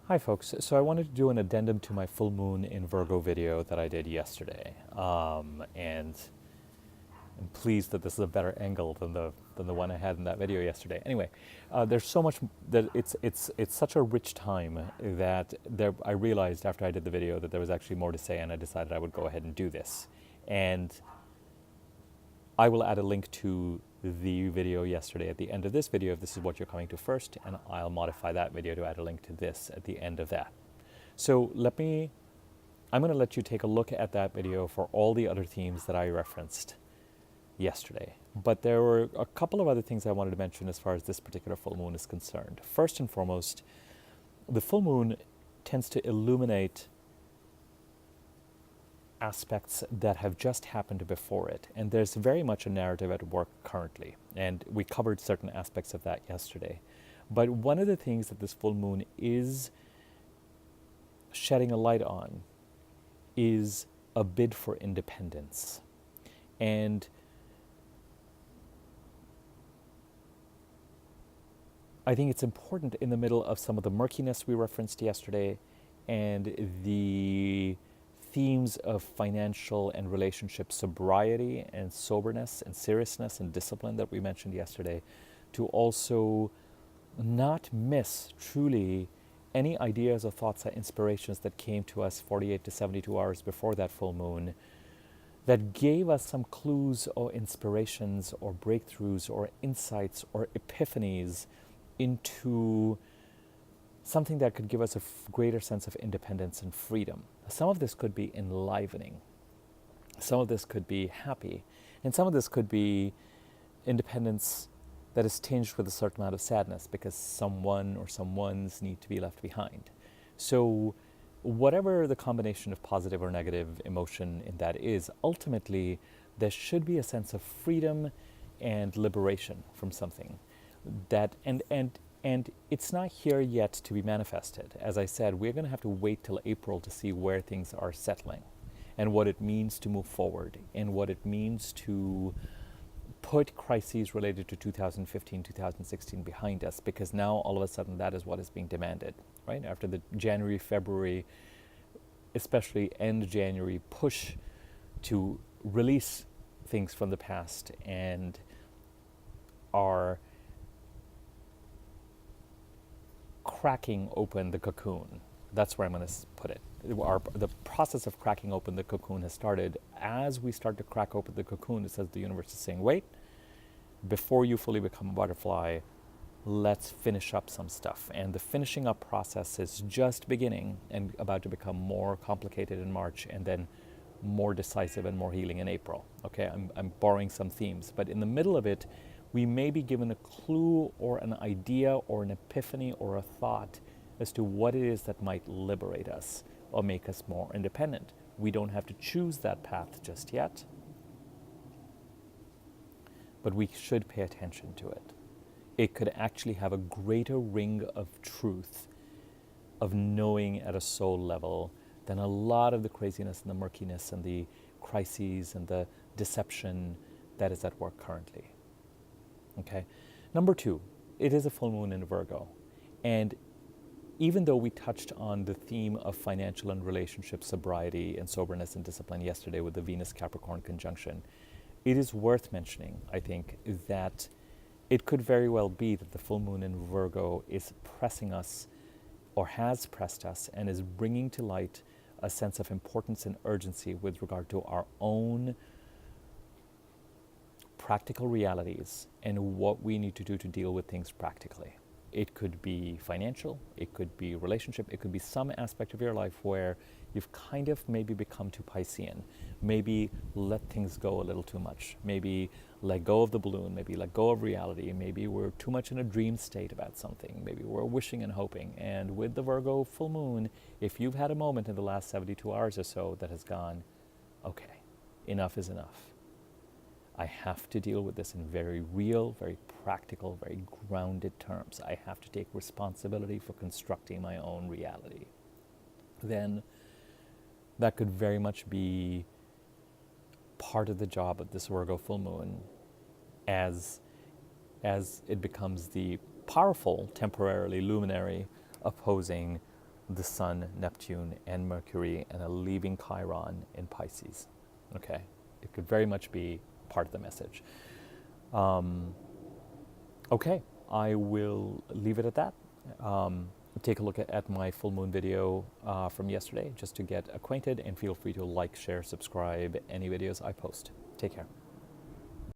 Hi folks, so I wanted to do an addendum to my full moon in Virgo video that I did yesterday, and I'm pleased that this is a better angle than the one I had in that video yesterday. Anyway, there's so much that it's such a rich time that I realized after I did the video that there was actually more to say, and I decided I would go ahead and do this. And I will add a link to the video yesterday at the end of this video if this is what you're coming to first, and I'll modify that video to add a link to this at the end of that. So I'm going to let you take a look at that video for all the other themes that I referenced yesterday. But there were a couple of other things I wanted to mention as far as this particular full moon is concerned. First and foremost, the full moon tends to illuminate aspects that have just happened before it. And there's very much a narrative at work currently. And we covered certain aspects of that yesterday. But one of the things that this full moon is shedding a light on is a bid for independence. And I think it's important in the middle of some of the murkiness we referenced yesterday and the themes of financial and relationship sobriety and soberness and seriousness and discipline that we mentioned yesterday, to also not miss truly any ideas or thoughts or inspirations that came to us 48 to 72 hours before that full moon that gave us some clues or inspirations or breakthroughs or insights or epiphanies into something that could give us a greater sense of independence and freedom. Some of this could be enlivening. Some of this could be happy. And some of this could be independence that is tinged with a certain amount of sadness because someone or someones need to be left behind. So whatever the combination of positive or negative emotion in that is, ultimately there should be a sense of freedom and liberation from something. That and it's not here yet to be manifested. As I said, we're going to have to wait till April to see where things are settling and what it means to move forward and what it means to put crises related to 2015, 2016 behind us, because now all of a sudden that is what is being demanded, right? After the January, February, especially end January push to release things from the past and are cracking open the cocoon. That's where I'm going to put it. The process of cracking open the cocoon has started. As we start to crack open the cocoon, it says the universe is saying, wait, before you fully become a butterfly, let's finish up some stuff. And the finishing up process is just beginning and about to become more complicated in March and then more decisive and more healing in April. Okay, I'm borrowing some themes, but in the middle of it, we may be given a clue or an idea or an epiphany or a thought as to what it is that might liberate us or make us more independent. We don't have to choose that path just yet, but we should pay attention to it. It could actually have a greater ring of truth, of knowing at a soul level, than a lot of the craziness and the murkiness and the crises and the deception that is at work currently. Okay. Number two, it is a full moon in Virgo. And even though we touched on the theme of financial and relationship sobriety and soberness and discipline yesterday with the Venus-Capricorn conjunction, it is worth mentioning, I think, that it could very well be that the full moon in Virgo is pressing us or has pressed us and is bringing to light a sense of importance and urgency with regard to our own practical realities and what we need to do to deal with things practically. It could be financial, it could be relationship, it could be some aspect of your life where you've kind of maybe become too Piscean, maybe let things go a little too much, maybe let go of the balloon, maybe let go of reality, maybe we're too much in a dream state about something, maybe we're wishing and hoping. And with the Virgo full moon, if you've had a moment in the last 72 hours or so that has gone, okay, enough is enough. I have to deal with this in very real, very practical, very grounded terms. I have to take responsibility for constructing my own reality. Then that could very much be part of the job of this Virgo full moon as it becomes the powerful, temporarily luminary opposing the Sun, Neptune, and Mercury, and a leaving Chiron in Pisces. Okay, it could very much be part of the message. Okay, I will leave it at that. Take a look at my full moon video from yesterday just to get acquainted, and feel free to like, share, subscribe any videos I post. Take care.